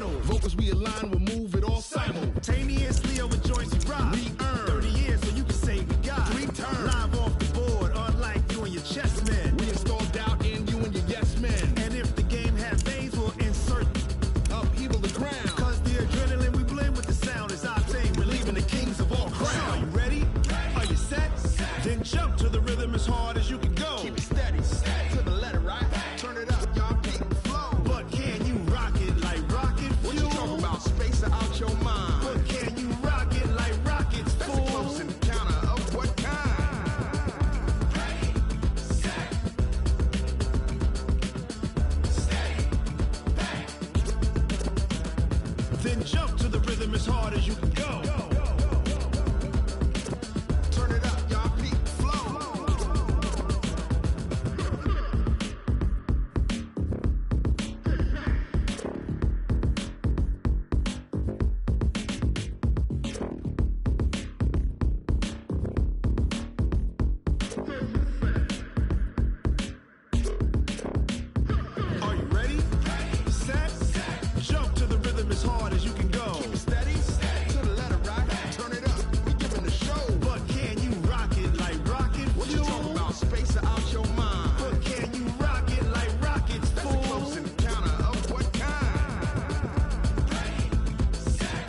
final. Vocals we align, we'll move it all simultaneously over joints we rock. We earn 30 years, so you can say we got 3 turns. Live off the board, unlike you and your chess men. We install doubt in you and your yes men. And if the game has veins, we'll insert upheaval the ground. Cause the adrenaline we blend with the sound is our thing. We're leaving the kings of all crowns. Are you ready? Are you set? Then jump to the rhythm as hard as you can go. Keep it steady, to the letter, right? Turn it up, y'all keep it flow. But can you rock it like rocket fuel? What you talking about? Space out your mind. But can you rock it like rockets, fool? That's a close encounter of what kind? Ready, set, steady, bang. Then jump to the rhythm as hard as you can go. Turn it up, y'all keep it flow. Are you ready? Set, jump to the rhythm as hard as you can go. Keep it steady, to the letter, right? Turn it up, we giving the show. But can you rock it like rocket fuel? What you talking about? Space out your mind. But can you rock it like rockets, fool? That's a close encounter of what kind? Ready, set,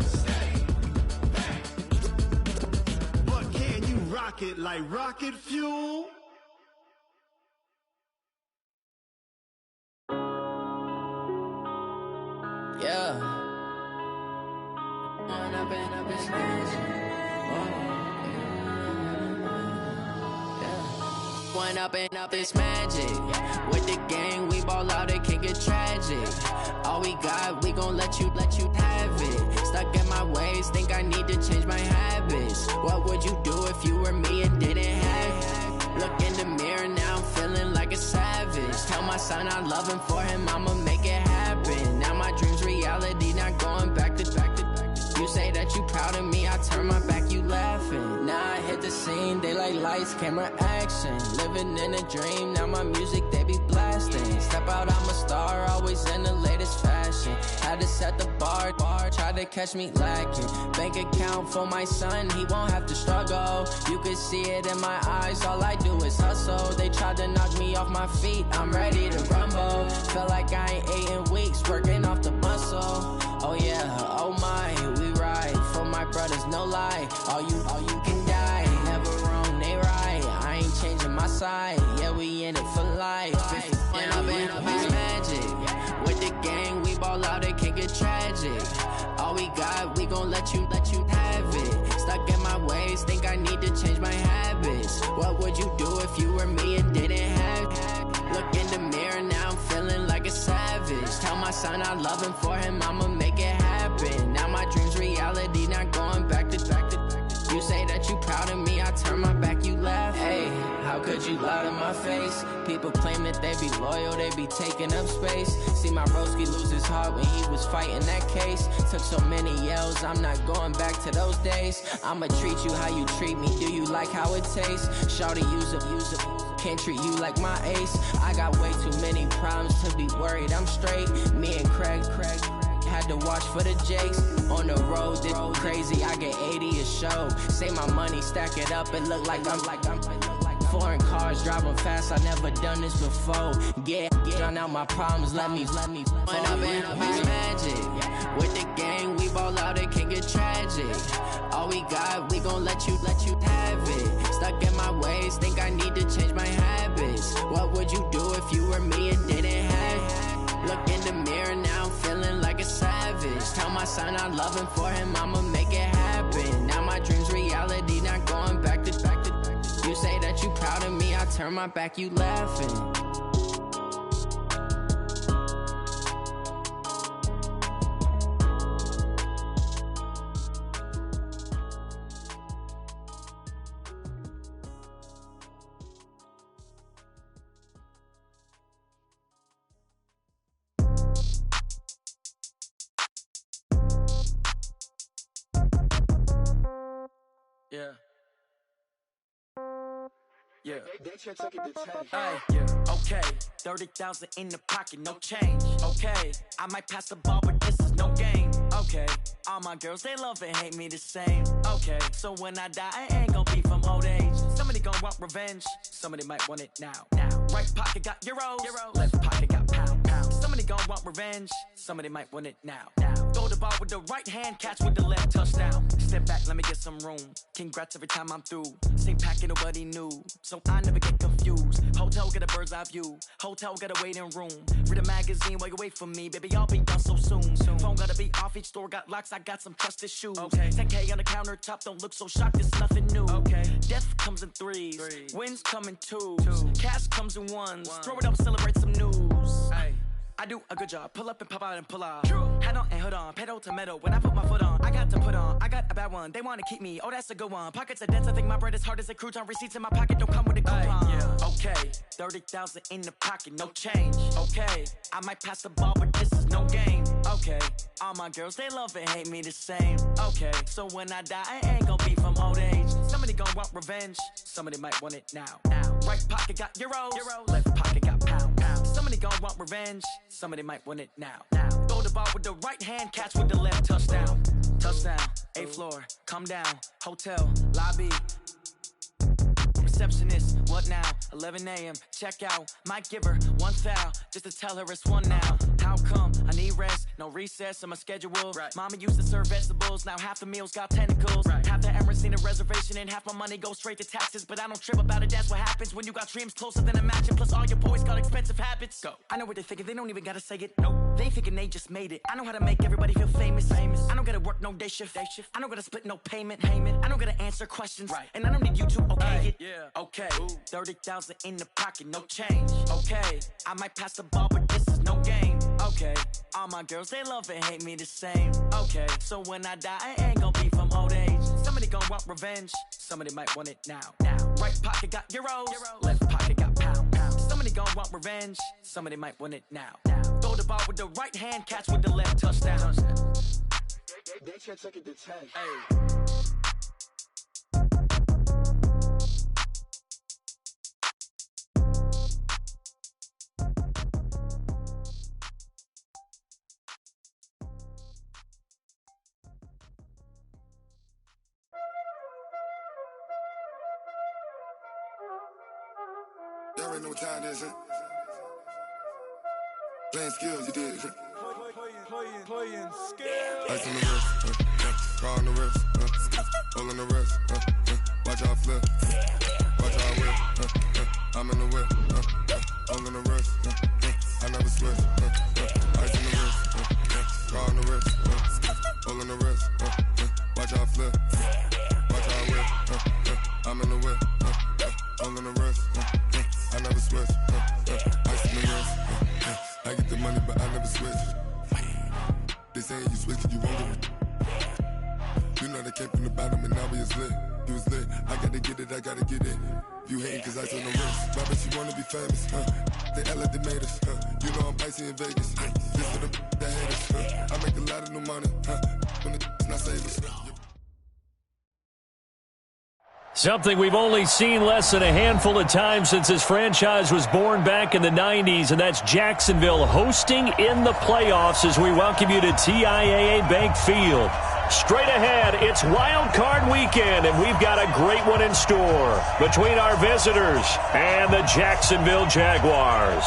steady, bang. But can you rock it like rocket fuel? Yeah. When I've been up this magic. When up and up this magic. With the gang, we ball out, it can get tragic. All we got, we gon' let you have it. Stuck in my ways, think I need to change my habits. What would you do if you were me and didn't have it? Look in the mirror, now I'm feeling like a savage. Tell my son I love him, for him I'ma make it happen. Now my dream's reality, not going back to. You say that you proud of me, I turn my back, you laughing. Now I hit the scene, they like lights, camera, action. Living in a dream, now my music, they be blasting. Step out, I'm a star, always in the latest fashion. Had to set the bar, try to catch me lacking. Bank account for my son, he won't have to struggle. You can see it in my eyes, all I do is hustle. They tried to knock me off my feet, I'm ready to rumble. Feel like I ain't ate in weeks, working off the muscle. Oh yeah, oh my, we ride for my brothers, no lie. All you can die, never wrong, they right. I ain't changing my side, yeah, we in it for life. When I've been up is magic. With the gang, we ball out, it can get tragic. All we got, we gon' let you have it. Stuck in my ways, think I need to change my habits. What would you do if you were me and didn't have it? Look in the mirror, now I'm feeling like a savage. Tell my son I love him, for him I'ma make it happen. Now my dream's reality, not going back to. You say that you proud of me, I turn my back, you laugh. Hey, how could you lie to my face? People claim that they be loyal, they be taking up space. See my broski lose his heart when he was fighting that case. Took so many yells, I'm not going back to those days. I'ma treat you how you treat me, do you like how it tastes? Shawty, use it. Can't treat you like my ace. I got way too many problems to be worried, I'm straight. Me and Craig had to watch for the jakes. On the road, this crazy, I get 80 a show. Say my money, stack it up, it look like I'm foreign cars, driving fast, I never done this before. Get drown out my problems, let me When I've been up is magic. With the gang, we ball out, it can get tragic. All we got, we gon' let you have it. Stuck in my ways, think I need to change my habits. What would you do if you were me and didn't have it? Look in the mirror, now I'm feeling like a savage. Tell my son I love him, for him I'ma make it happen. Now my dream's reality, not going back to. You say that you proud of me, I turn my back, you laughing. Yeah. Yeah. Hey, yeah. Okay. 30,000 in the pocket, no change. Okay. I might pass the ball, but this is no game. Okay. All my girls, they love and hate me the same. Okay. So when I die, I ain't gon' be from old age. Somebody gon' want revenge. Somebody might want it now. Right pocket got euros. Left pocket got pound. Somebody gon' want revenge. Somebody might want it now. Throw the ball with the right hand, catch with the left, touchdown. Step back, let me get some room. Congrats every time I'm through. Same packet, nobody knew, so I never get confused. Hotel get a bird's eye view. Hotel got a waiting room. Read a magazine while you wait for me, baby. I'll be done so soon. Phone gotta be off. Each store got locks. I got some trusted shoes. 10K on the countertop. Don't look so shocked. It's nothing new. Death comes in threes. Wins come in twos. Cash comes in ones. Throw it up, celebrate some news. I do a good job. Pull up and pop out and pull out. Head on and hood on. Pedal to metal. When I put my foot on, I got to put on. I got a bad one. They want to keep me. Oh, that's a good one. Pockets are dense. I think my bread is hard as a crouton. Receipts in my pocket don't come with a coupon. Okay. 30,000 in the pocket. No change. Okay. I might pass the ball, but this is no game. Okay. All my girls, they love and hate me the same. Okay. So when I die, I ain't gon' be from old age. Somebody gon' want revenge. Somebody might want it now. Right pocket got euros. Left pocket got pound. Somebody gon' want revenge. Somebody might want it now. Throw the ball with the right hand, catch with the left, touchdown. Touchdown, 8th floor, come down, hotel, lobby. Receptionist, what now? 11 a.m., check out. Might give her one foul, just to tell her it's one now. How come? I need rest, no recess on my schedule. Mama used to serve vegetables, now half the meals got tentacles. Half the Emirates need a reservation and half my money goes straight to taxes. But I don't trip about it, that's what happens when you got dreams closer than a match. And plus all your boys got expensive habits. Go. I know what they're thinking, they don't even gotta say it. Nope. They thinking they just made it. I know how to make everybody feel famous. I don't gotta work no day shift. I don't gotta split no payment. I don't gotta answer questions. And I don't need you to okay it. Okay, 30,000 in the pocket, no change. Okay, I might pass the ball, but this is no game. Okay, all my girls, they love and hate me the same. Okay, so when I die, I ain't gon' be from old age. Somebody gon' want revenge. Somebody might want it now. Right pocket got euros. Left pocket got pound. Somebody gon' want revenge. Somebody might want it now. Throw the ball with the right hand, catch with the left, touchdown. They can't take it to 10. Y'all already know what time it is, huh? Playing skills, you did. Playing skills. Ice on the wrist, car on the wrist, hole in the wrist, watch how I flip, watch how I whip, I'm in the whip, hole in the wrist, I never switch, ice on the wrist, car on the wrist, hole in the wrist, watch how I flip, watch how I whip, I'm in the whip, hole in the wrist, I never switch, ice on the wrist, I get the money but I never switch. They saying you switch, you won't get it. You know they came from the bottom and now we is lit. You was lit, I gotta get it, I gotta get it. You hating cause I on the wrist. Robert, you wanna be famous, They act like they made us, You know I'm icy in Vegas, This for the that hate us, I make a lot of new money, When it's not savers. Something we've only seen less than a handful of times since this franchise was born back in the 90s, and that's Jacksonville hosting in the playoffs as we welcome you to TIAA Bank Field. Straight ahead, it's Wild Card Weekend, and we've got a great one in store between our visitors and the Jacksonville Jaguars.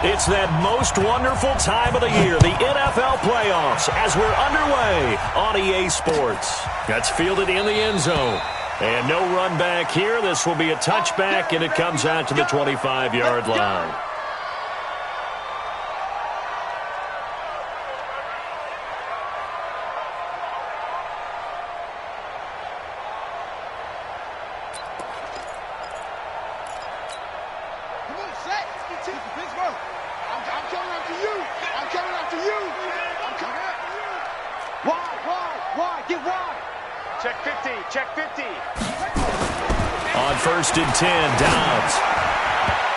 It's that most wonderful time of the year, the NFL playoffs, as we're underway on EA Sports. That's fielded in the end zone. And no run back here. This will be a touchback, and it comes out to the 25-yard line. On 1st and 10, Downs.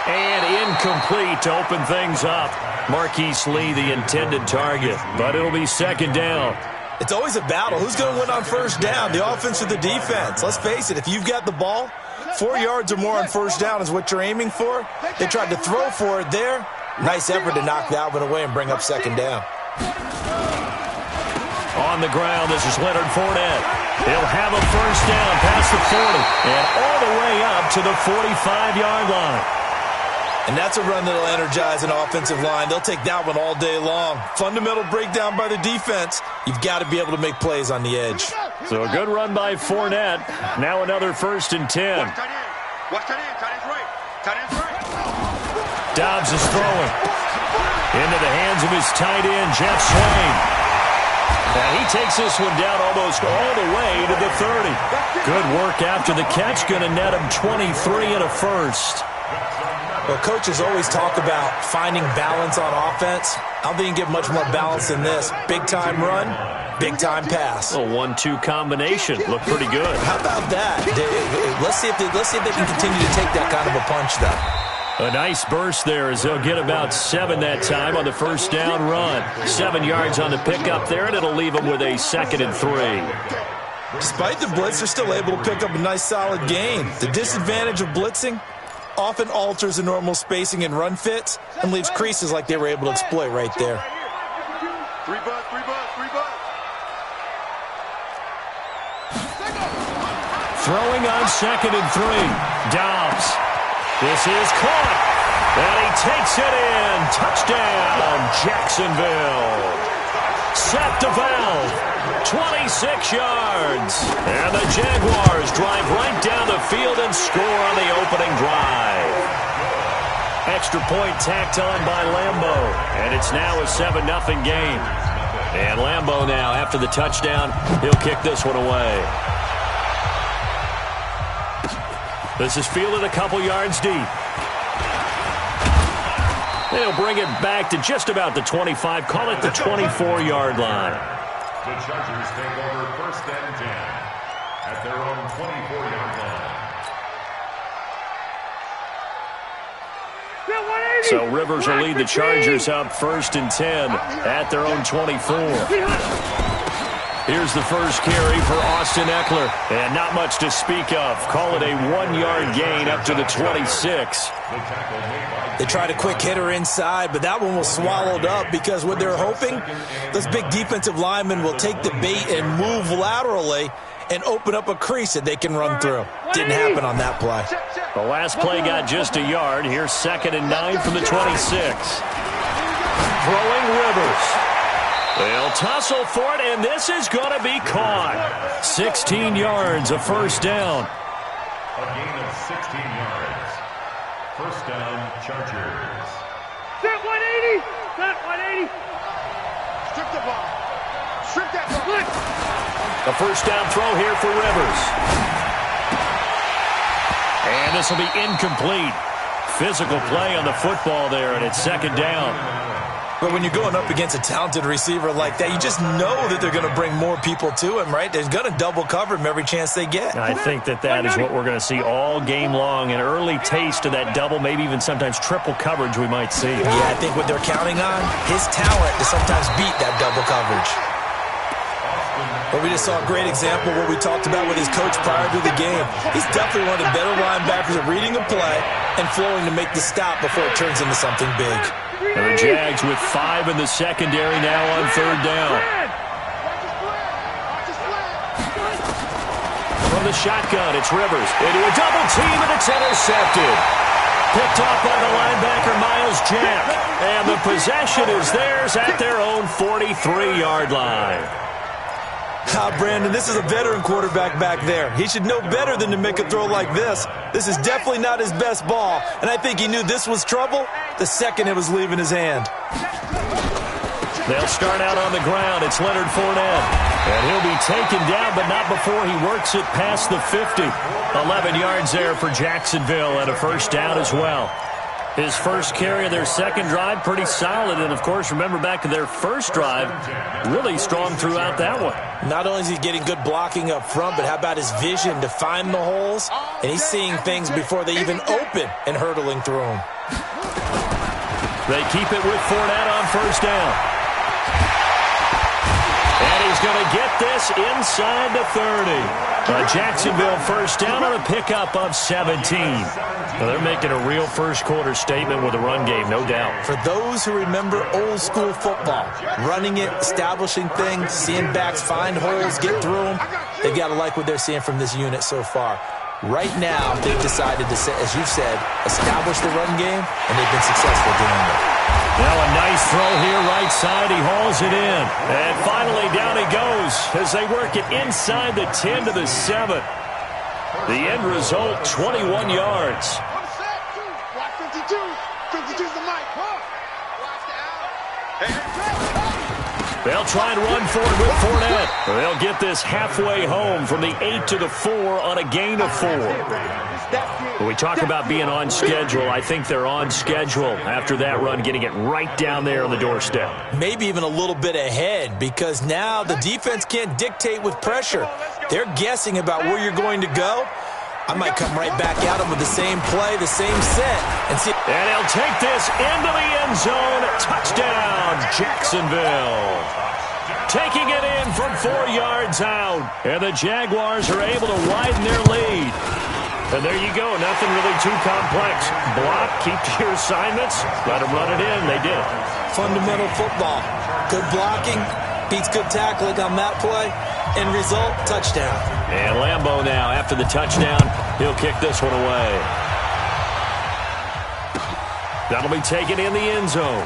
And incomplete to open things up. Marquise Lee, the intended target, but it'll be second down. It's always a battle. Who's going to win on first down, the offense or the defense? Let's face it, if you've got the ball, 4 yards or more on first down is what you're aiming for. They tried to throw for it there. Nice effort to knock that one away and bring up second down. On the ground, this is Leonard Fournette. He'll have a first down past the 40 and all the way up to the 45-yard line. And that's a run that'll energize an offensive line. They'll take that one all day long. Fundamental breakdown by the defense. You've got to be able to make plays on the edge. So a good run by Fournette. Now another 1st and 10. Dobbs is throwing. Into the hands of his tight end, Jeff Swain. And he takes this one down almost all the way to the 30. Good work after the catch. Going to net him 23 and a first. Well, coaches always talk about finding balance on offense. I don't think you can get much more balance than this. Big-time run, big-time pass. A 1-2 combination. Looked pretty good. How about that? Let's see if they can continue to take that kind of a punch, though. A nice burst there as they'll get about 7 that time on the first down run. 7 yards on the pickup there, and it'll leave them with a 2nd and 3. Despite the blitz, they're still able to pick up a nice, solid gain. The disadvantage of blitzing often alters the normal spacing and run fits and leaves creases like they were able to exploit right there. Throwing on 2nd and 3. Dobbs. This is caught. And he takes it in. Touchdown, Jacksonville. Set to valve. 26 yards. And the Jaguars drive right down the field and score on the opening drive. Extra point tacked on by Lambo. And it's now a 7-0 game. And Lambo now, after the touchdown, he'll kick this one away. This is fielded a couple yards deep. They'll bring it back to just about the 25. Call it the 24-yard line. The Chargers take over 1st and 10 at their own 24-yard line. So Rivers will lead the Chargers up 1st and 10 at their own 24. Here's the first carry for Austin Eckler. And not much to speak of. Call it a 1-yard gain up to the 26. They tried a quick hitter inside, but that one was swallowed up because what they're hoping, those big defensive linemen will take the bait and move laterally and open up a crease that they can run through. Didn't happen on that play. The last play got just a yard. Here's 2nd and 9 from the 26. Throwing Rivers. They'll tussle for it, and this is going to be caught. 16 yards, a first down. A gain of 16 yards. First down, Chargers. Set 180. Set 180. Strip the ball. Strip that ball. A first down throw here for Rivers. And this will be incomplete. Physical play on the football there, and it's 2nd down. But when you're going up against a talented receiver like that, you just know that they're going to bring more people to him, right? They're going to double cover him every chance they get. I think that is what we're going to see all game long. An early taste of that double, maybe even sometimes triple coverage we might see. Yeah, I think what they're counting on, his talent to sometimes beat that double coverage. But we just saw a great example of what we talked about with his coach prior to the game. He's definitely one of the better linebackers at reading a play and flowing to make the stop before it turns into something big. And the Jags with 5 in the secondary now on 3rd down. From the shotgun, it's Rivers into a double team, and it's intercepted. Picked off by the linebacker, Miles Jack. And the possession is theirs at their own 43-yard line. Brandon, this is a veteran quarterback back there. He should know better than to make a throw like this. This is definitely not his best ball, and I think he knew this was trouble the second it was leaving his hand. They'll start out on the ground. It's Leonard Fournette, and he'll be taken down, but not before he works it past the 50. 11 yards there for Jacksonville, and a first down as well. His first carry of their second drive, pretty solid. And, of course, remember back to their first drive, really strong throughout that one. Not only is he getting good blocking up front, but how about his vision to find the holes? And he's seeing things before they even open and hurdling through them. They keep it with Fournette on first down. And And he's going to get this inside the 30. Jacksonville first down on a pickup of 17. Well, they're making a real first-quarter statement with a run game, no doubt. For those who remember old-school football, running it, establishing things, seeing backs find holes, get through them, they've got to like what they're seeing from this unit so far. Right now, they've decided to, as you said, establish the run game, and they've been successful doing it. Now a nice throw here, right side. He hauls it in. And finally down he goes as they work it inside the 10 to the 7. The end result, 21 yards. Block 52. 52's the mic. They'll try and run for it with Fournette. They'll get this halfway home from the 8 to the 4 on a gain of 4. When we talk about being on schedule, I think they're on schedule after that run, getting it right down there on the doorstep. Maybe even a little bit ahead, because now the defense can't dictate with pressure. They're guessing about where you're going to go. I might come right back at them with the same play, the same set. And he'll take this into the end zone. Touchdown, Jacksonville. Taking it in from 4 yards out. And the Jaguars are able to widen their lead. And there you go. Nothing really too complex. Block, keep to your assignments. Let them run it in. They did. Fundamental football. Good blocking beats good tackling on that play. End result, touchdown. And Lambeau now, after the touchdown, he'll kick this one away. That'll be taken in the end zone.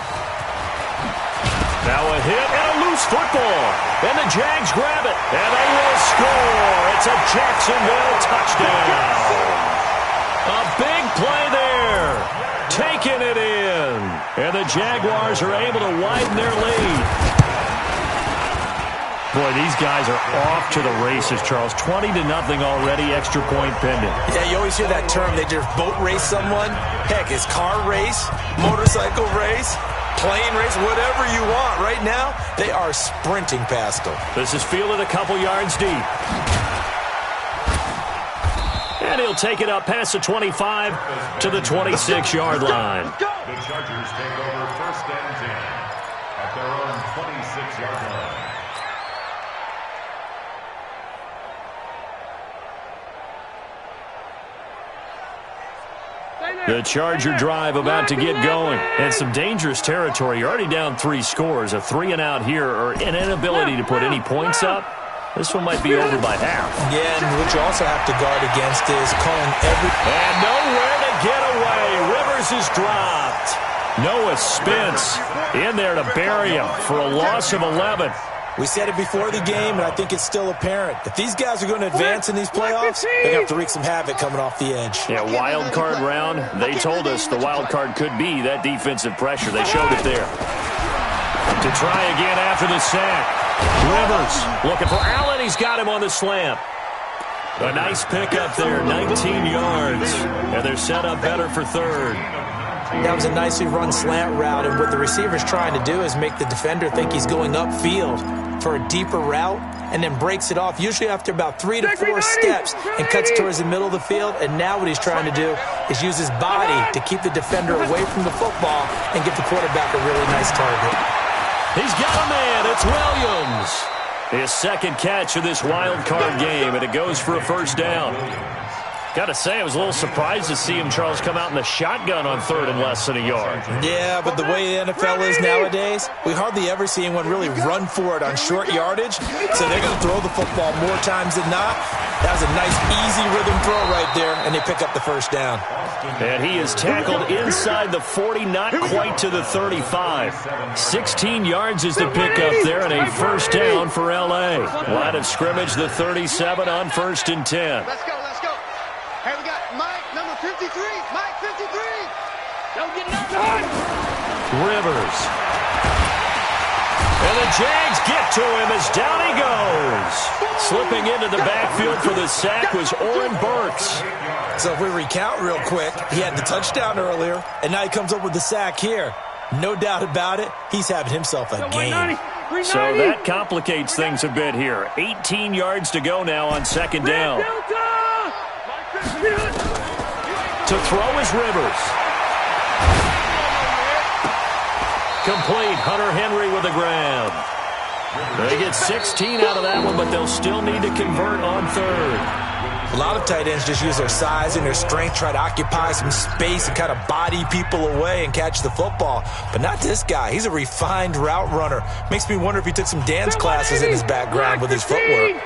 Now a hit and a loose football. And the Jags grab it. And they will score. It's a Jacksonville touchdown. A big play there. Taking it in. And the Jaguars are able to widen their lead. Boy, these guys are off to the races, Charles. 20-0 already, extra point pending. Yeah, you always hear that term. They just boat race someone. Heck, it's car race, motorcycle race, plane race, whatever you want. Right now, they are sprinting past them. This is fielded a couple yards deep. And he'll take it up past the 25 to the 26-yard line. The Chargers take over first and 10 at their own 26-yard line. The Charger drive about to get going. And some dangerous territory. You're already down 3 scores. A 3-and-out here, or an inability to put any points up. This one might be over by half. Yeah, and what you also have to guard against is calling every... And nowhere to get away. Rivers is dropped. Noah Spence in there to bury him for a loss of 11. We said it before the game, and I think it's still apparent. If these guys are going to advance in these playoffs, they're going to have to wreak some havoc coming off the edge. Yeah, wild card round. They told us the wild card could be that defensive pressure. They showed it there. To try again after the sack. Rivers looking for Allen. He's got him on the slant. A nice pickup there, 19 yards. And they're set up better for third. That was a nicely run slant route, and what the receiver's trying to do is make the defender think he's going upfield for a deeper route, and then breaks it off, usually after about 3 to 4 steps, and cuts towards the middle of the field. And now what he's trying to do is use his body to keep the defender away from the football and give the quarterback a really nice target. He's got a man. It's Williams. His second catch of this wild card game, and it goes for a first down. Got to say, I was a little surprised to see him, Charles, come out in the shotgun on third and less than a yard. Yeah, but the way the NFL is nowadays, we hardly ever see anyone really run for it on short yardage, so they're going to throw the football more times than not. That was a nice, easy rhythm throw right there, and they pick up the first down. And he is tackled inside the 40, not quite to the 35. 16 yards is the pickup there, and a first down for L.A. Line of scrimmage, the 37 on 1st and 10. Let's go, let's go. Hey, we got Mike, number 53. Mike, 53. Don't get nothing. Rivers. And the Jags get to him as down he goes. Slipping into the backfield for the sack was Oren Burks. So if we recount real quick, he had the touchdown earlier, and now he comes up with the sack here. No doubt about it, he's having himself a game. So that complicates things a bit here. 18 yards to go now on second down. To throw is Rivers. Complete. Hunter Henry with a grab. They get 16 out of that one, but they'll still need to convert on third. A lot of tight ends just use their size and their strength, try to occupy some space and kind of body people away and catch the football. But not this guy. He's a refined route runner. Makes me wonder if he took some dance classes in his background with his footwork.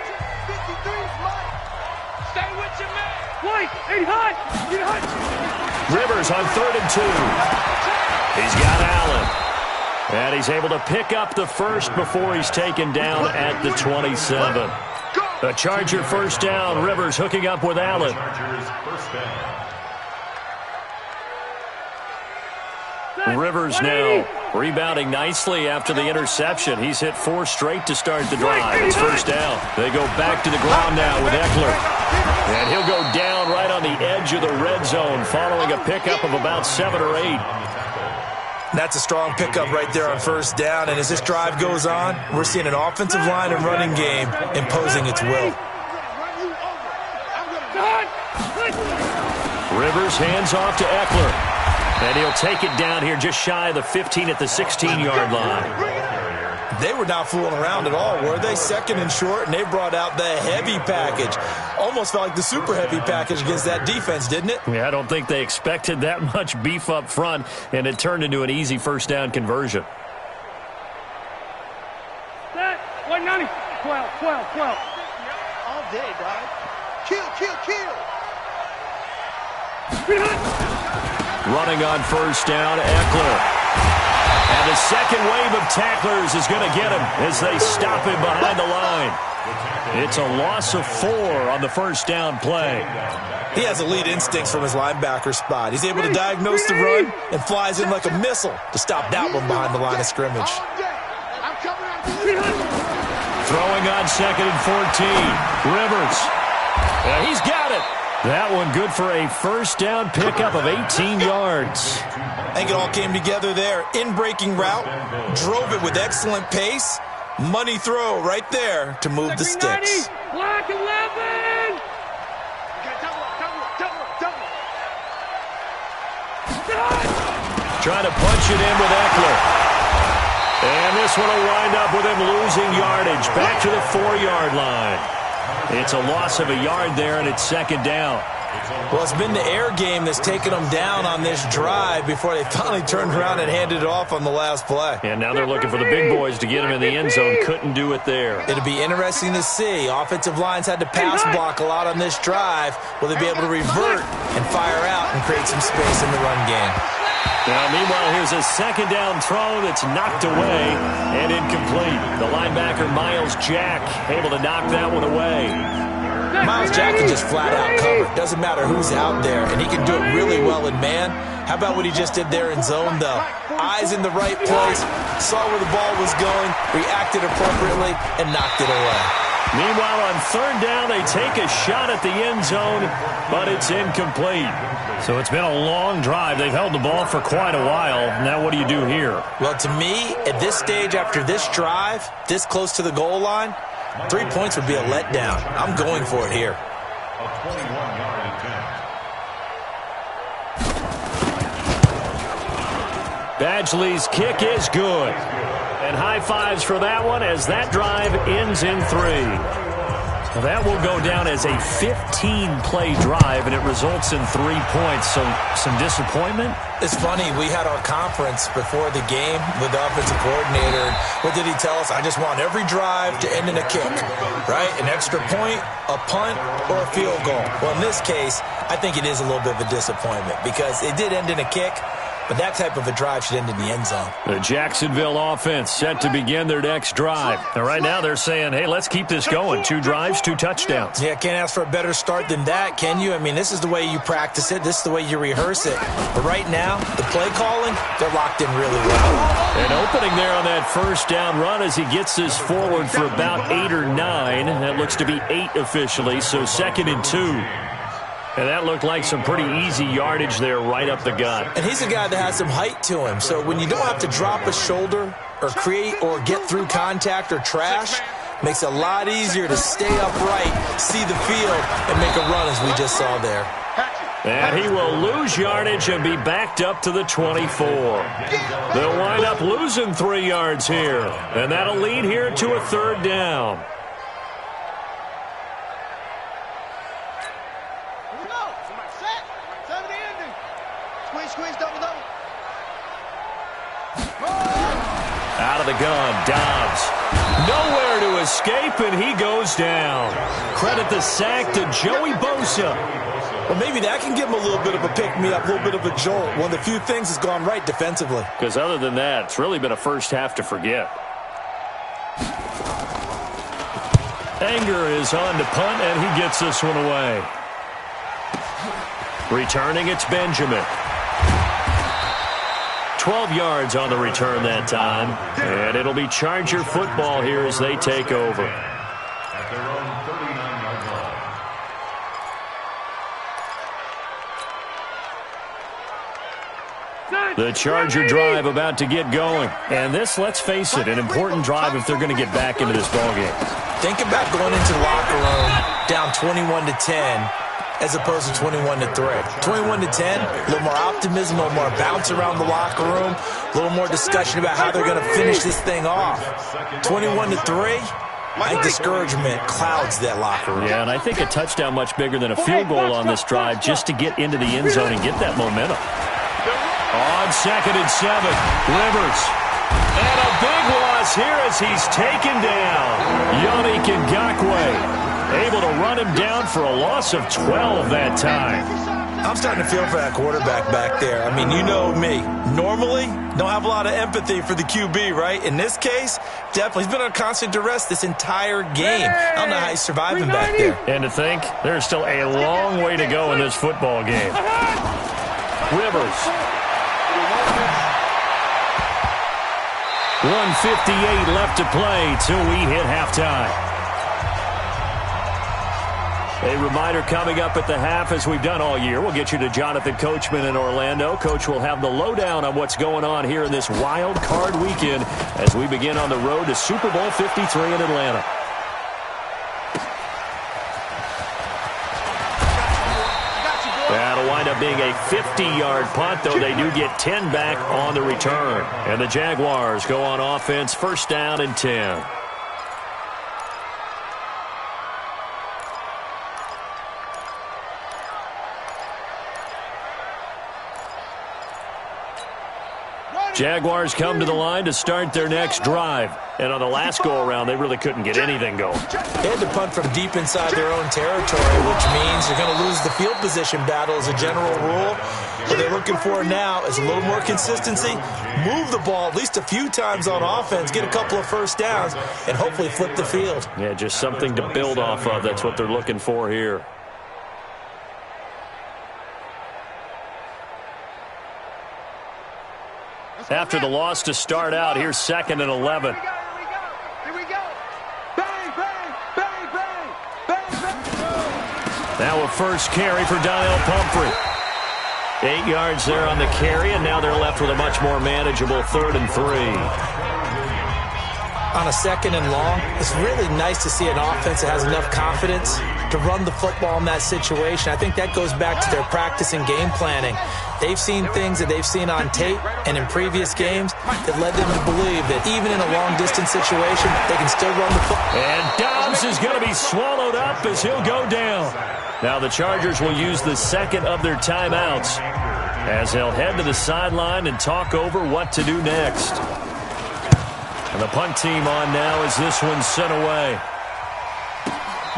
Rivers on 3rd and 2. He's got Allen. And he's able to pick up the first before he's taken down at the 27. A Charger first down. Rivers hooking up with Allen. Rivers now rebounding nicely after the interception. He's hit 4 straight to start the drive. It's first down. They go back to the ground now with Eckler. And he'll go down right on the edge of the red zone following a pickup of about 7 or 8. That's a strong pickup right there on first down. And as this drive goes on, we're seeing an offensive line and running game imposing its will. Rivers hands off to Eckler. And he'll take it down here just shy of the 15 at the 16-yard line. They were not fooling around at all, were they? 2nd and short, and they brought out the heavy package. Almost felt like the super heavy package against that defense, didn't it? Yeah, I don't think they expected that much beef up front, and it turned into an easy first down conversion. Set. 190. 12. All day, dog. Kill. Running on first down, Eckler. And the second wave of tacklers is going to get him as they stop him behind the line. It's a loss of 4 on the first down play. He has elite instincts from his linebacker spot. He's able to diagnose the run and flies in like a missile to stop that one behind the line of scrimmage. Throwing on 2nd and 14. Rivers. Yeah, he's got it. That one good for a first down pickup of 18 yards. I think it all came together there. In-breaking route, drove it with excellent pace. Money throw right there to move the sticks. Black 11. Trying to punch it in with Eckler. And this one will wind up with him losing yardage. Back to the 4-yard line. It's a loss of a yard there, and it's 2nd down. Well, it's been the air game that's taken them down on this drive before they finally turned around and handed it off on the last play. And now they're looking for the big boys to get him in the end zone. Couldn't do it there. It'll be interesting to see. Offensive lines had to pass block a lot on this drive. Will they be able to revert and fire out and create some space in the run game? Now, meanwhile, here's a 2nd down throw that's knocked away and incomplete. The linebacker, Miles Jack, able to knock that one away. Miles Jack can just flat out cover. Doesn't matter who's out there, and he can do it really well in man. How about what he just did there in zone, though? Eyes in the right place, saw where the ball was going, reacted appropriately, and knocked it away. Meanwhile, on 3rd down, they take a shot at the end zone, but it's incomplete. So it's been a long drive. They've held the ball for quite a while. Now what do you do here? Well, to me, at this stage after this drive, this close to the goal line, 3 points would be a letdown. I'm going for it here. A 21-yard attempt. Badgley's kick is good. And high fives for that one as that drive ends in 3. Well, that will go down as a 15-play drive, and it results in 3 points. So some disappointment? It's funny. We had our conference before the game with the offensive coordinator. What did he tell us? I just want every drive to end in a kick, right? An extra point, a punt, or a field goal. Well, in this case, I think it is a little bit of a disappointment because it did end in a kick. But that type of a drive should end in the end zone. The Jacksonville offense set to begin their next drive. And right now they're saying, hey, let's keep this going. 2 drives, 2 touchdowns. Yeah, can't ask for a better start than that, can you? I mean, this is the way you practice it. This is the way you rehearse it. But right now, the play calling, they're locked in really well. An opening there on that first down run as he gets this forward for about 8 or 9. That looks to be 8 officially, so 2nd and 2. And that looked like some pretty easy yardage there right up the gut. And he's a guy that has some height to him. So when you don't have to drop a shoulder or create or get through contact or trash, makes it a lot easier to stay upright, see the field, and make a run as we just saw there. And he will lose yardage and be backed up to the 24. They'll wind up losing 3 yards here. And that'll lead here to a 3rd down. Here we go. Set. 7 ending. Squeeze, double. Out of the gun, Dobbs. Nowhere to escape, and he goes down. Credit the sack to Joey Bosa. Well, maybe that can give him a little bit of a pick-me-up, a little bit of a jolt. One of the few things that's gone right defensively. Because other than that, it's really been a first half to forget. Anger is on to punt, and he gets this one away. Returning, it's Benjamin. 12 yards on the return that time. And it'll be Charger football here as they take over. At their own 39-yard line. The Charger drive about to get going. And this, let's face it, an important drive if they're going to get back into this ballgame. Think about going into the locker room down 21-10 as opposed to 21-3. 21-10, a little more optimism, a little more bounce around the locker room, a little more discussion about how they're going to finish this thing off. 21-3, I think discouragement clouds that locker room. Yeah, and I think a touchdown much bigger than a field goal on this drive just to get into the end zone and get that momentum. On 2nd and 7, Rivers. And a big loss here as he's taken down. Yannick Ngakoue able to run him down for a loss of 12 that time. I'm starting to feel for that quarterback back there. I mean, you know me. Normally, don't have a lot of empathy for the QB, right? In this case, definitely. He's been on constant duress this entire game. I don't know how he's surviving back there. And to think, there's still a long way to go in this football game. Rivers. 1:58 left to play till we hit halftime. A reminder coming up at the half, as we've done all year. We'll get you to Jonathan Coachman in Orlando. Coach will have the lowdown on what's going on here in this wild card weekend as we begin on the road to Super Bowl 53 in Atlanta. That'll wind up being a 50-yard punt, though they do get 10 back on the return. And the Jaguars go on offense, 1st down and 10. Jaguars come to the line to start their next drive. And on the last go-around, they really couldn't get anything going. They had to punt from deep inside their own territory, which means they're going to lose the field position battle as a general rule. What they're looking for now is a little more consistency, move the ball at least a few times on offense, get a couple of 1st downs, and hopefully flip the field. Yeah, just something to build off of. That's what they're looking for here. After the loss to start out, here's 2nd and 11. Here we go. Bang, bang, bang, bang, bang, bang. Now a first carry for Donnell Pumphrey. 8 yards there on the carry, and now they're left with a much more manageable 3rd and 3. On a 2nd and long, it's really nice to see an offense that has enough confidence to run the football in that situation. I think that goes back to their practice and game planning. They've seen things that they've seen on tape and in previous games that led them to believe that even in a long-distance situation, they can still run the football. And Dobbs is going to be swallowed up as he'll go down. Now the Chargers will use the 2nd of their timeouts as they'll head to the sideline and talk over what to do next. And the punt team on now as this one's sent away.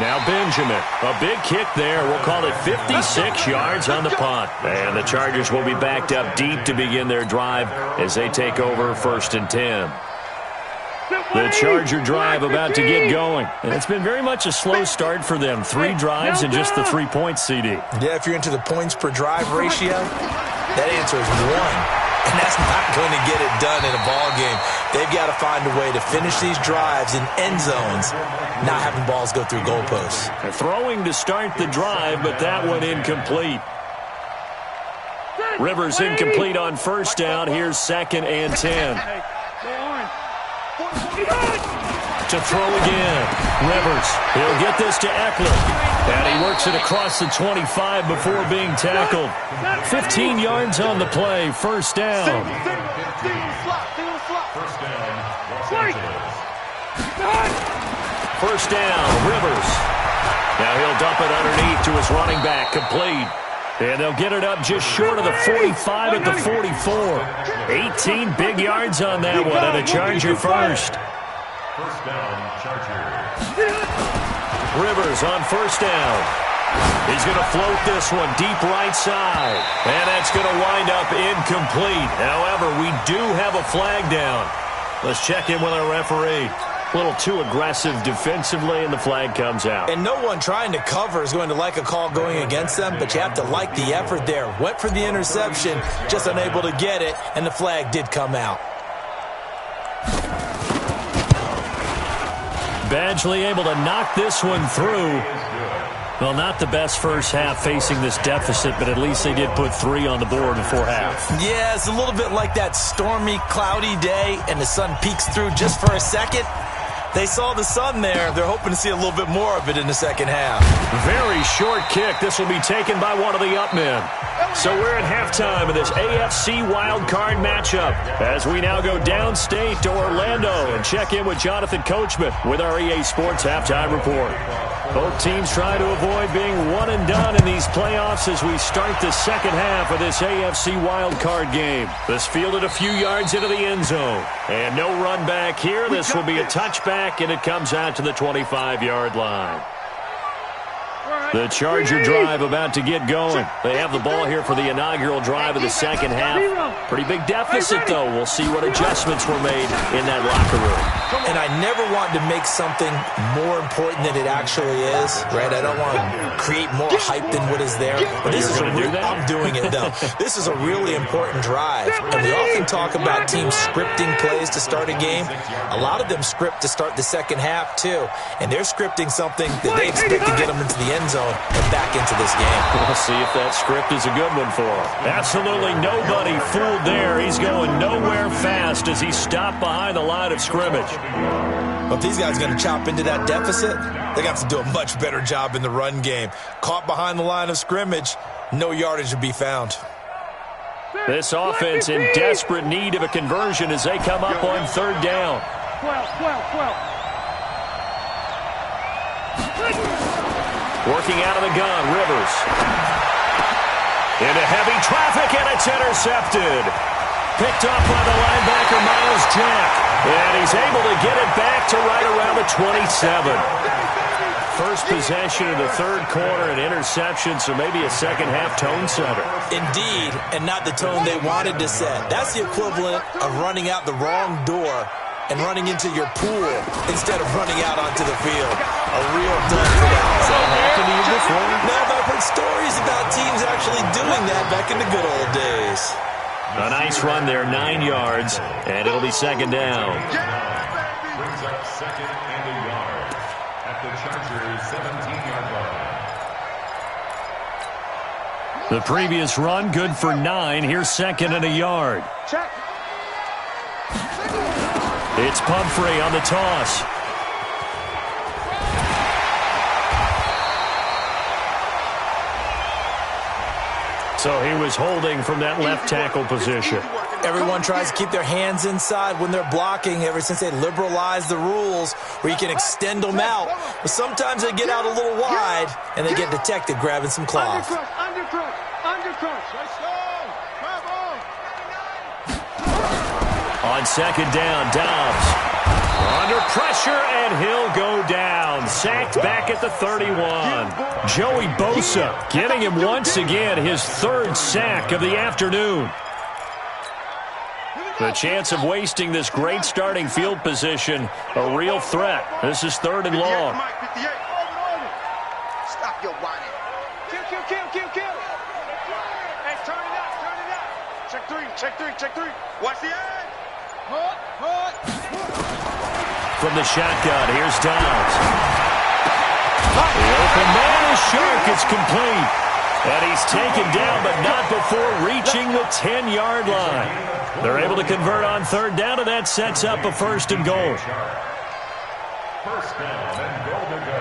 Now Benjamin, a big kick there. We'll call it 56 yards on the punt. And the Chargers will be backed up deep to begin their drive as they take over 1st and 10. The Charger drive about to get going. And it's been very much a slow start for them. 3 drives and just the 3 points, CD. Yeah, if you're into the points per drive ratio, that answer is 1. And that's not going to get it done in a ball game. They've got to find a way to finish these drives in end zones, not having balls go through goalposts. They're throwing to start the drive, but that one incomplete. Rivers incomplete on 1st down. Here's 2nd and 10. To throw again. Rivers, he'll get this to Eckler. And he works it across the 25 before being tackled. 15 yards on the play, first down. First down, Rivers. Now he'll dump it underneath to his running back, complete. And they'll get it up just short of the 45 at the 44. 18 big yards on that one, and a Charger first. First down, Chargers. Rivers on first down. He's going to float this one deep right side. And that's going to wind up incomplete. However, we do have a flag down. Let's check in with our referee. A little too aggressive defensively, and the flag comes out. And no one trying to cover is going to like a call going against them, but you have to like the effort there. Went for the interception, just unable to get it, and the flag did come out. Badgley able to knock this one through. Well, not the best first half facing this deficit, but at least they did put 3 on the board before half. Yeah, it's a little bit like that stormy, cloudy day, and the sun peeks through just for a second. They saw the sun there. They're hoping to see a little bit more of it in the second half. Very short kick. This will be taken by one of the up men. So we're at halftime of this AFC wildcard matchup as we now go downstate to Orlando and check in with Jonathan Coachman with our EA Sports Halftime Report. Both teams try to avoid being one and done in these playoffs as we start the second half of this AFC wildcard game. This fielded a few yards into the end zone. And no run back here. This will be a touchback, and it comes out to the 25-yard line. The Charger drive about to get going. They have the ball here for the inaugural drive of the second half. Pretty big deficit, though. We'll see what adjustments were made in that locker room. And I never want to make something more important than it actually is, right? I don't want to create more hype than what is there. But this is I'm doing it, though. This is a really important drive. And we often talk about teams scripting plays to start a game. A lot of them script to start the second half, too. And they're scripting something that they expect to get them into the end zone and back into this game. We'll see if that script is a good one for him. Absolutely nobody fooled there. He's going nowhere fast as he stopped behind the line of scrimmage. Well, if these guys are going to chop into that deficit, they got to do a much better job in the run game. Caught behind the line of scrimmage, no yardage to be found. This offense in desperate need of a conversion as they come up on third down. 12. Working out of the gun, Rivers. Into heavy traffic, and it's intercepted. Picked off by the linebacker, Miles Jack. And he's able to get it back to right around the 27. First possession of the third quarter, an interception, so maybe a second-half tone setter. Indeed, and not the tone they wanted to set. That's the equivalent of running out the wrong door and running into your pool instead of running out onto the field. A real dud for that. Has that happened to you before? No, but I've heard stories about teams actually doing that back in the good old days. A nice run there, 9 yards, and it'll be second down. Brings up second and a yard at the Chargers' 17-yard line. The previous run, good for 9. Here's second and a yard. Check. It's Pumphrey on the toss. So he was holding from that left tackle position. Everyone tries to keep their hands inside when they're blocking ever since they liberalized the rules where you can extend them out. But sometimes they get out a little wide and they get detected grabbing some cloth. Undercrush. On second down, Dobbs. Under pressure, and he'll go down. Sacked back at the 31. Joey Bosa getting him once again his third sack of the afternoon. The chance of wasting this great starting field position, a real threat. This is third and long. Stop your whining. Kill. Hey, turn it out. Check three. Watch the edge. From the shotgun, here's Dobbs. The open man is Shark. It's complete. And he's taken down, but not before reaching the 10-yard line. They're able to convert on third down, and that sets up a first and goal. First down and goal to go.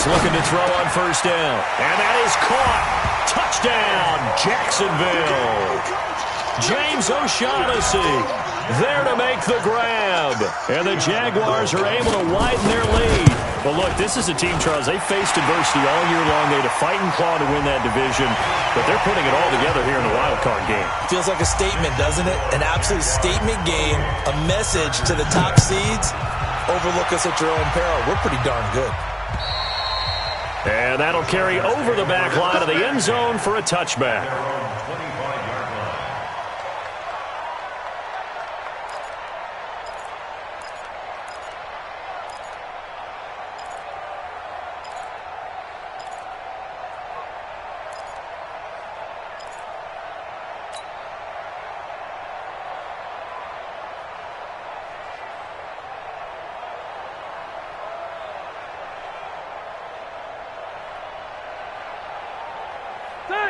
He's looking to throw on first down. And that is caught. Touchdown, Jacksonville. James O'Shaughnessy there to make the grab. And the Jaguars are able to widen their lead. Well, look, this is a team, Charles. They faced adversity all year long. They had to fight and claw to win that division. But they're putting it all together here in the wild card game. Feels like a statement, doesn't it? An absolute statement game. A message to the top seeds. Overlook us at your own peril. We're pretty darn good. And that'll carry over the back line of the end zone for a touchback.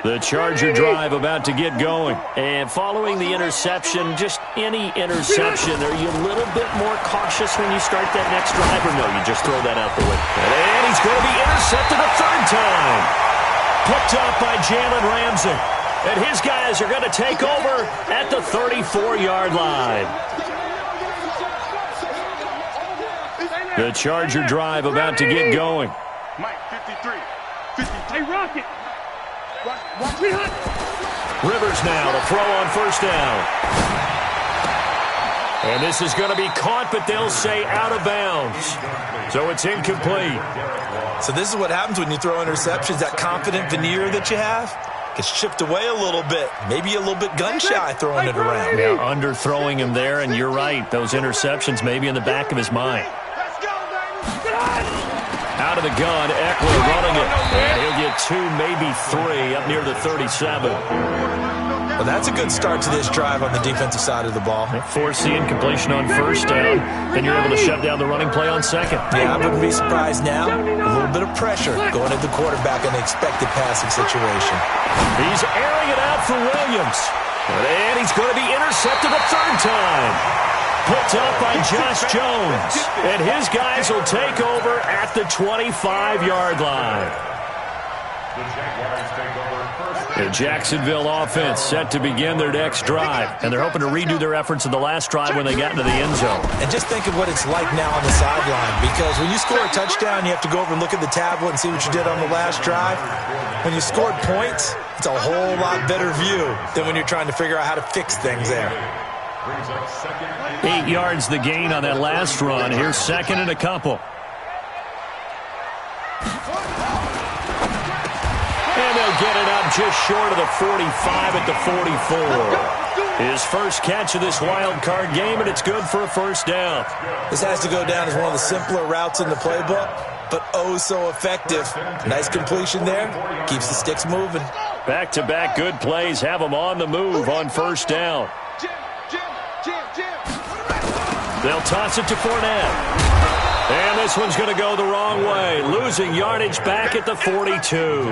The Charger drive about to get going. And following the interception, just any interception, are you a little bit more cautious when you start that next drive, or no, you just throw that out the window? And he's going to be intercepted a third time. Picked up by Jalen Ramsey. And his guys are going to take over at the 34-yard line. The Charger drive about to get going. Mike, 53. Hey, Rocket. Rivers now to throw on first down. And this is going to be caught, but they'll say out of bounds. So it's incomplete. So this is what happens when you throw interceptions. That confident veneer that you have gets chipped away a little bit. Maybe a little bit gun-shy throwing it around. Yeah, underthrowing him there, and you're right. Those interceptions may be in the back of his mind. Out of the gun, Eckler running it. And he'll get 2, maybe 3 up near the 37. Well, that's a good start to this drive on the defensive side of the ball. Force the incompletion on first down. Then you're able to shut down the running play on second. Yeah, I wouldn't be surprised now. A little bit of pressure going at the quarterback in the expected passing situation. He's airing it out for Williams. And he's going to be intercepted a third time. Picked up by Josh Jones. And his guys will take over at the 25-yard line. The Jacksonville offense set to begin their next drive. And they're hoping to redo their efforts in the last drive when they got into the end zone. And just think of what it's like now on the sideline. Because when you score a touchdown, you have to go over and look at the tablet and see what you did on the last drive. When you scored points, it's a whole lot better view than when you're trying to figure out how to fix things there. 8 yards the gain on that last run. Here's second and a couple. And they'll get it up just short of the 45 at the 44. His first catch of this wild card game, and it's good for a first down. This has to go down as one of the simpler routes in the playbook, but oh so effective. Nice completion there. Keeps the sticks moving. Back-to-back good plays have them on the move on first down. They'll toss it to Fournette. And this one's going to go the wrong way. Losing yardage back at the 42.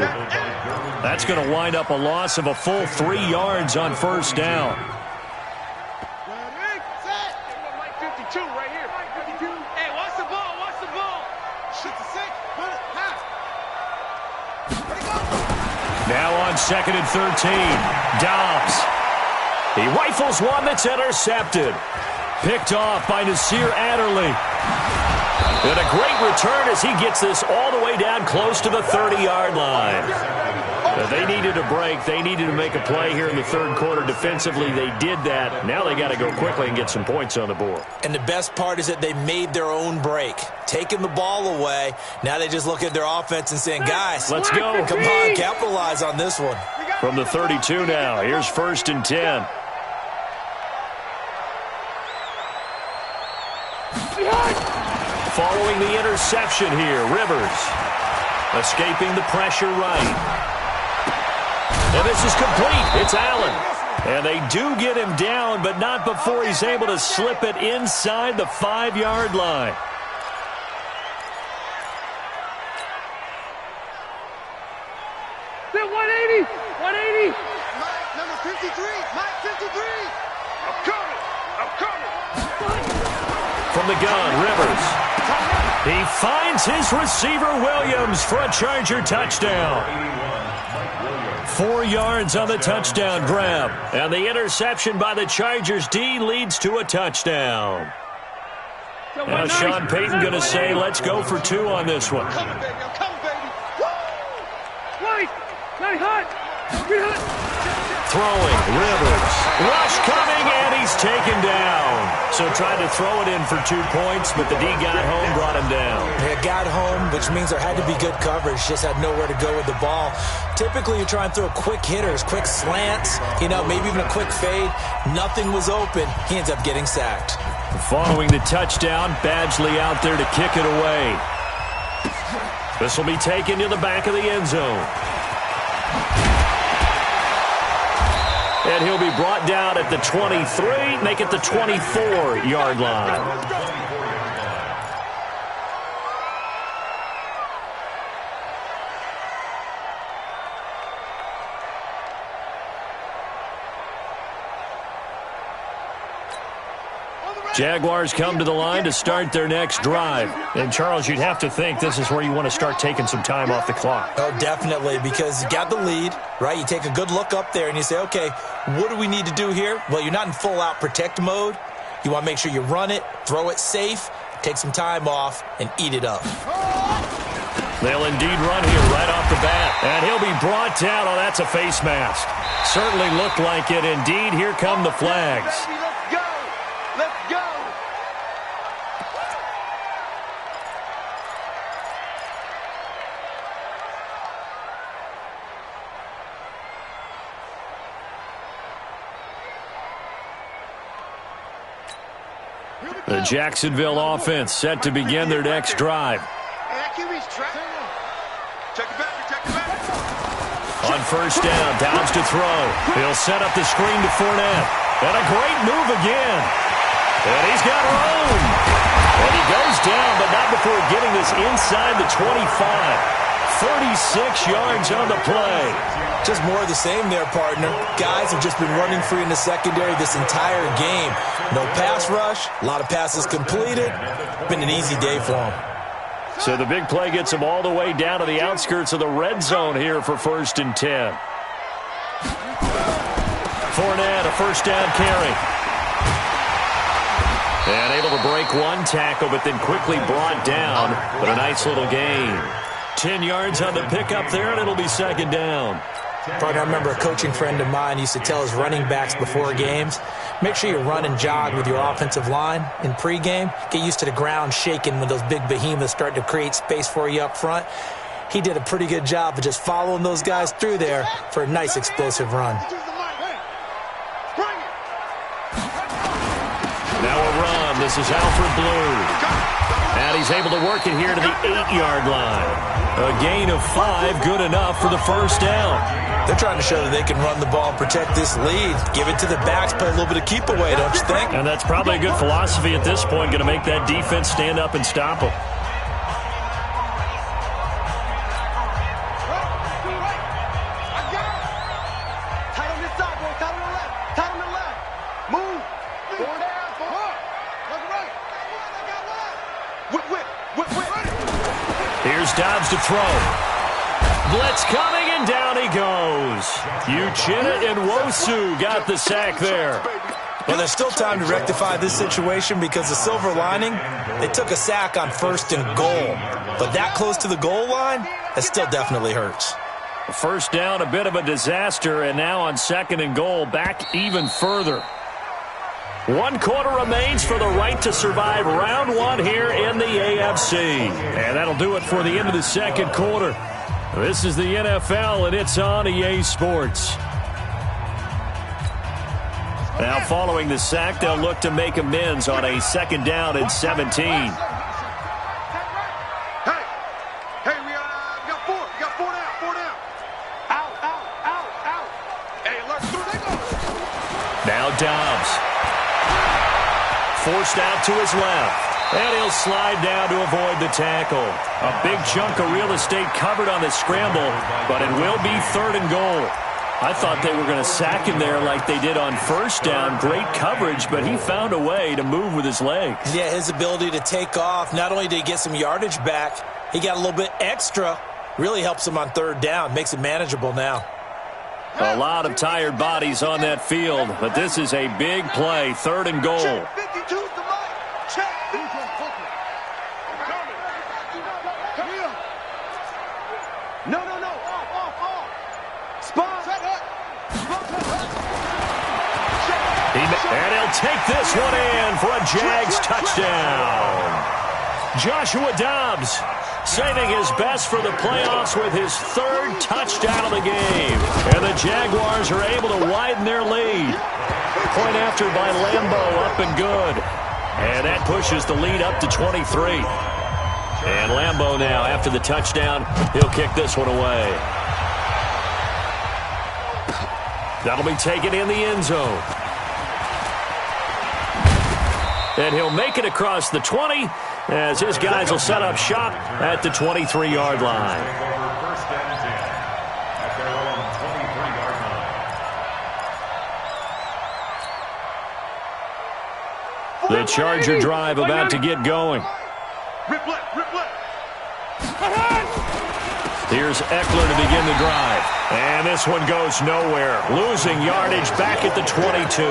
That's going to wind up a loss of a full 3 yards on first down. Mike 52 right here. Mike 52. Hey, watch the ball. Watch the ball. Shoot the 6. Put it. Pass. Now on second and 13. Dobbs. He rifles one that's intercepted. Picked off by Nasir Adderley. And a great return as he gets this all the way down close to the 30-yard line. They needed a break. They needed to make a play here in the third quarter. Defensively, they did that. Now they got to go quickly and get some points on the board. And the best part is that they made their own break. Taking the ball away. Now they just look at their offense and saying, guys, let's go. Come on, capitalize on this one. From the 32 now, here's first and 10. Following the interception here, Rivers escaping the pressure right. And this is complete. It's Allen. And they do get him down, but not before he's able to slip it inside the 5-yard line. They're 180. 180. Mike, number 53. Mike, 53. I'm coming. From the gun, Rivers. He finds his receiver, Williams, for a Charger touchdown. 4 yards on the touchdown grab. And the interception by the Chargers D leads to a touchdown. Now Sean Payton going to say, let's go for 2 on this one. I'm coming, baby. I'm coming, baby. Wait! Get hot! Get hot! Throwing, Rivers. Rush coming, and he's taken down. So tried to throw it in for 2 points, but the D got home, brought him down. They got home, which means there had to be good coverage. Just had nowhere to go with the ball. Typically, you try and throw quick hitters, quick slants, maybe even a quick fade. Nothing was open. He ends up getting sacked. Following the touchdown, Badgley out there to kick it away. This will be taken to the back of the end zone. And he'll be brought down at the 23, make it the 24-yard line. Jaguars come to the line to start their next drive. And, Charles, you'd have to think this is where you want to start taking some time off the clock. Oh, definitely, because you got the lead, right? You take a good look up there and you say, okay, what do we need to do here? Well, you're not in full-out protect mode. You want to make sure you run it, throw it safe, take some time off, and eat it up. They'll indeed run here right off the bat. And he'll be brought down. Oh, that's a face mask. Certainly looked like it. Indeed, here come the flags. Let's go! The Jacksonville offense set to begin their next drive. On first down, Downs to throw. He'll set up the screen to Fournette. And a great move again. And he's got room. And he goes down, but not before getting this inside the 25. 36 yards on the play. Just more of the same there, partner. Guys have just been running free in the secondary this entire game. No pass rush, a lot of passes completed. Been an easy day for them. So the big play gets him all the way down to the outskirts of the red zone here for 1st and 10. Fournette, a first down carry. And able to break one tackle, but then quickly brought down. But a nice little gain. 10 yards on the pickup there, and it'll be 2nd down. Partner, I remember a coaching friend of mine used to tell his running backs before games, make sure you run and jog with your offensive line in pregame. Get used to the ground shaking when those big behemoths start to create space for you up front. He did a pretty good job of just following those guys through there for a nice explosive run. Now a run. This is Alfred Blue. And he's able to work it here to the 8-yard line. A gain of 5, good enough for the first down. They're trying to show that they can run the ball and protect this lead. Give it to the backs, play a little bit of keep away, don't you think? And that's probably a good philosophy at this point, going to make that defense stand up and stop them. Here's Dobbs to throw. Blitz coming, and down he goes. Uchenna and Nwosu got the sack there. Well, there's still time to rectify this situation because the silver lining, they took a sack on 1st and goal. But that close to the goal line, that still definitely hurts. First down, a bit of a disaster, and now on 2nd and goal, back even further. 1 quarter remains for the right to survive round 1 here in the AFC. And that'll do it for the end of the 2nd quarter. This is the NFL, and it's on EA Sports. Now, following the sack, they'll look to make amends on a 2nd down and 17. Hey, we got 4. We got 4 down. 4 down. Out. Hey, alert, through they go. Now Dobbs. Forced out to his left. And he'll slide down to avoid the tackle. A big chunk of real estate covered on the scramble, but it will be 3rd and goal. I thought they were going to sack him there like they did on first down. Great coverage, but he found a way to move with his legs. Yeah, his ability to take off, not only did he get some yardage back, he got a little bit extra. Really helps him on third down, makes it manageable now. A lot of tired bodies on that field, but this is a big play, 3rd and goal. Check 52's the mic. Check 52. No. Off. Spot. And he'll take this one in for a Jags touchdown. Joshua Dobbs saving his best for the playoffs with his 3rd touchdown of the game. And the Jaguars are able to widen their lead. Point after by Lambo, up and good. And that pushes the lead up to 23. And Lambo now, after the touchdown, he'll kick this one away. That'll be taken in the end zone. And he'll make it across the 20 as his guys will set up shop at the 23-yard line. First and 10 at their own 23-yard line. The Charger drive about to get going. Rip left. Here's Eckler to begin the drive. And this one goes nowhere. Losing yardage back at the 22.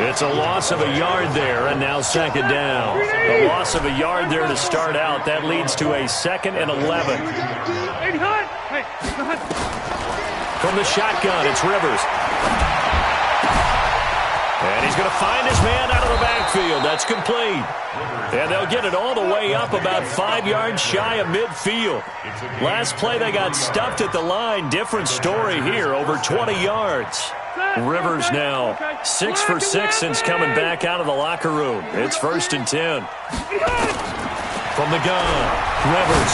It's a loss of a yard there, and now 2nd down. A loss of a yard there to start out. That leads to a 2nd and 11. From the shotgun, it's Rivers. And he's going to find his man out of the backfield. That's complete. And they'll get it all the way up about 5 yards shy of midfield. Last play they got stuffed at the line. Different story here, over 20 yards. Rivers now 6 for 6 since coming back out of the locker room. It's 1st and 10. From the gun, Rivers.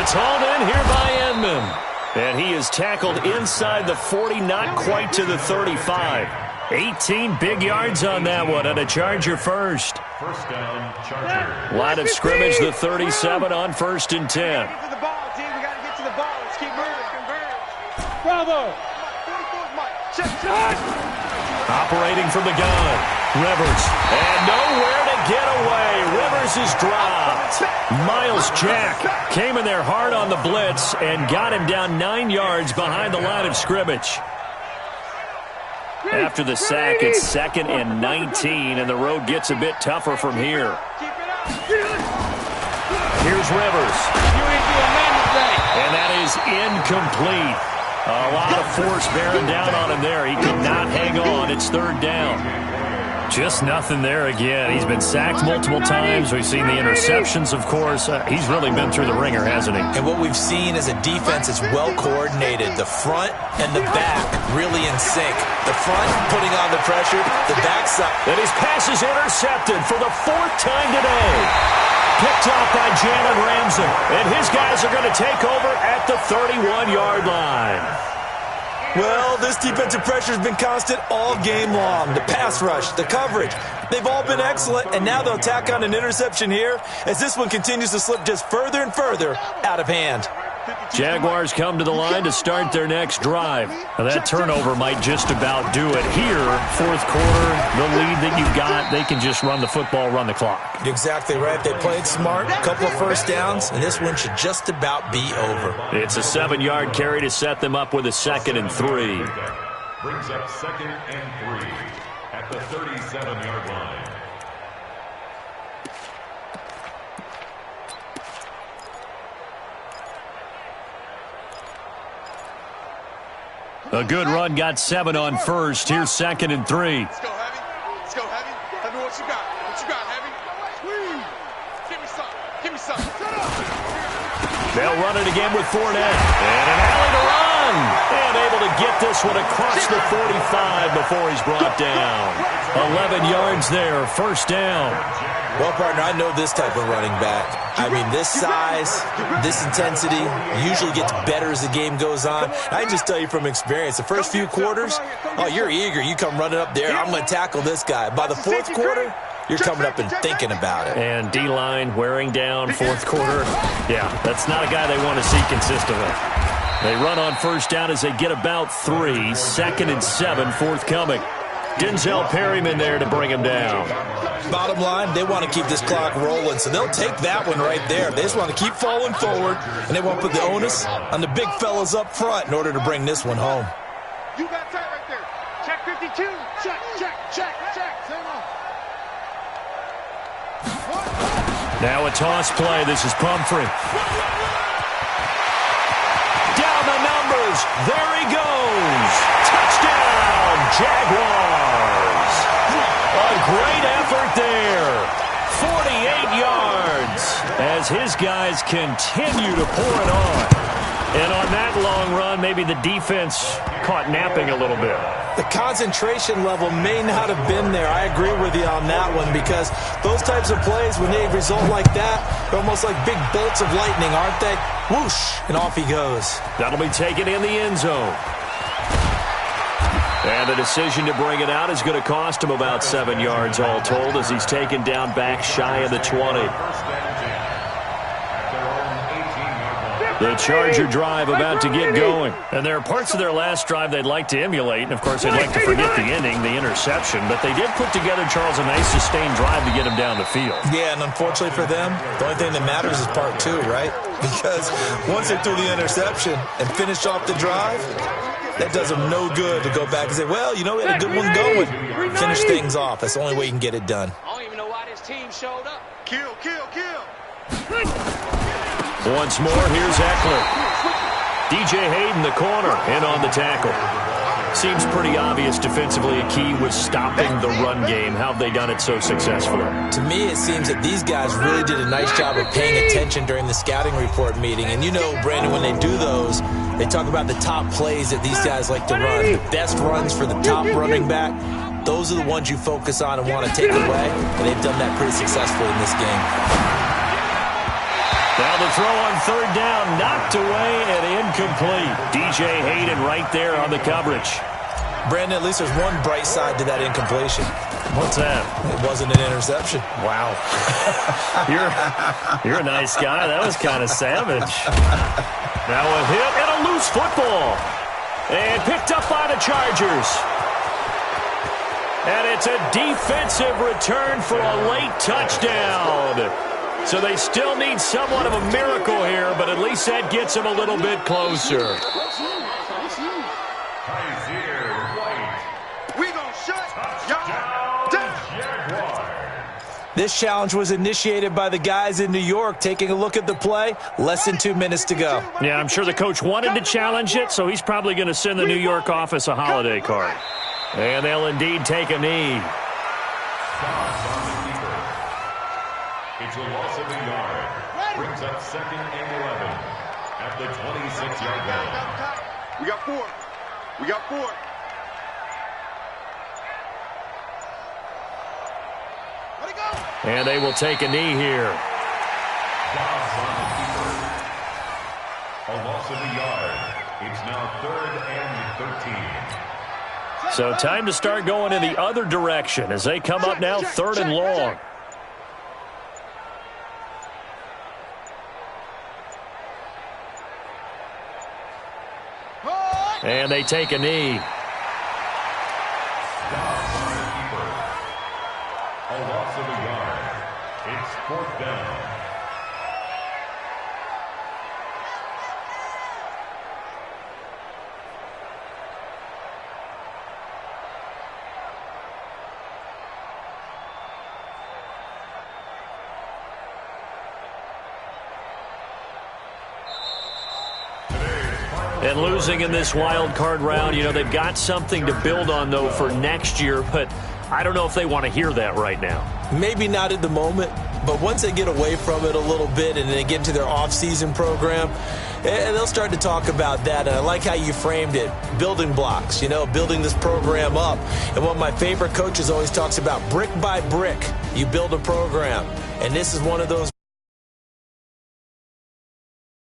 It's hauled in here by Edmond. And he is tackled inside the 40, not quite to the 35. 18 big yards on that one, and a Charger first. First down, Charger. Line of scrimmage, the 37 on 1st and 10. Get to the ball, team. We got to get to the ball. Let's keep moving. Bravo. 44's Mike. Check. Operating from the gun, Rivers. And nowhere to get away. Rivers is dropped. Miles Jack came in there hard on the blitz and got him down 9 yards behind the line of scrimmage. After the sack, it's 2nd and 19, and the road gets a bit tougher from here. Here's Rivers. And that is incomplete. A lot of force bearing down on him there. He could not hang on. It's 3rd down. Just nothing there again. He's been sacked multiple times. We've seen the interceptions, of course. He's really been through the ringer, hasn't he? And what we've seen is a defense that's well coordinated. The front and the back really in sync. The front putting on the pressure, the backside. And his pass is intercepted for the 4th time today. Picked off by Jalen Ramsey. And his guys are going to take over at the 31-yard line. Well, this defensive pressure has been constant all game long. The pass rush, the coverage, they've all been excellent, and now they'll tack on an interception here as this one continues to slip just further and further out of hand. Jaguars come to the line to start their next drive. Now that turnover might just about do it here. 4th quarter, the lead that you've got, they can just run the football, run the clock. Exactly right. They played smart, a couple of first downs, and this one should just about be over. It's a 7-yard carry to set them up with a 2nd and 3. Brings up 2nd and 3 at the 37-yard line. A good run, got 7 on first. Here's 2nd and 3. Let's go, Heavy. Let's go, Heavy. Heavy, what you got? What you got, Heavy? Give me something. Shut up. They'll run it again with Fournette. And an alley to run. And able to get this one across the 45 before he's brought down. 11 yards there, 1st down. Well, partner, I know this type of running back. I mean, this size, this intensity usually gets better as the game goes on. I can just tell you from experience, the first few quarters, oh, you're eager. You come running up there. I'm going to tackle this guy. By the 4th quarter, you're coming up and thinking about it. And D-line wearing down 4th quarter. Yeah, that's not a guy they want to see consistently. They run on first down as they get about 3. 2nd and 7 forthcoming. Denzel Perryman there to bring him down. Bottom line, they want to keep this clock rolling, so they'll take that one right there. They just want to keep falling forward, and they want to put the onus on the big fellas up front in order to bring this one home. You got tight right there. Check 52. Check, check, check, check. Now a toss play. This is Pumphrey. Down the numbers. There he goes. Touchdown, Jaguars. A great effort there. 48 yards as his guys continue to pour it on. And on that long run, maybe the defense caught napping a little bit. The concentration level may not have been there. I agree with you on that one, because those types of plays, when they result like that, they're almost like big bolts of lightning, aren't they? Whoosh, and off he goes. That'll be taken in the end zone. And the decision to bring it out is going to cost him about 7 yards all told, as he's taken down back shy of the 20. The Charger drive about to get going. And there are parts of their last drive they'd like to emulate. And, of course, they'd like to forget the inning, the interception. But they did put together, Charles, a nice sustained drive to get him down the field. Yeah, and unfortunately for them, the only thing that matters is part 2, right? Because once they threw the interception and finished off the drive, that does them no good to go back and say, well, you know, we had a good one going. Finish things off. That's the only way you can get it done. I don't even know why this team showed up. Kill, kill, kill. Once more, here's Eckler. DJ Hayden, the corner, in on the tackle. Seems pretty obvious defensively a key was stopping the run game. How have they done it so successfully? To me, it seems that these guys really did a nice job of paying attention during the scouting report meeting. And you know, Brandon, when they do those, they talk about the top plays that these guys like to run. The best runs for the top running back. Those are the ones you focus on and want to take away. And they've done that pretty successfully in this game. Now the throw on third down, knocked away and incomplete. DJ Hayden right there on the coverage. Brandon, at least there's one bright side to that incompletion. What's that? It wasn't an interception. Wow. You're a nice guy. That was kind of savage. Now a hit and a loose football. And picked up by the Chargers. And it's a defensive return for a late touchdown. So they still need somewhat of a miracle here, but at least that gets them a little bit closer. We gonna shut y'all down. This challenge was initiated by the guys in New York. Taking a look at the play, less than 2 minutes to go. Yeah, I'm sure the coach wanted to challenge it, so he's probably going to send the New York office a holiday card. And they'll indeed take a knee. It's a loss of a yard. Brings up 2nd and 11 at the 26-yard line. We got 4. We got 4. Let it go. And they will take a knee here. Dobbs on the keeper. A loss of a yard. It's now 3rd and 13. So time to start going in the other direction as they come up now 3rd and long. And they take a knee. A loss of a yard. It's 4th down. And losing in this wild card round, you know, they've got something to build on, though, for next year. But I don't know if they want to hear that right now. Maybe not at the moment, but once they get away from it a little bit and they get into their off-season program, and they'll start to talk about that. And I like how you framed it, building blocks, you know, building this program up. And one of my favorite coaches always talks about brick by brick, you build a program. And this is one of those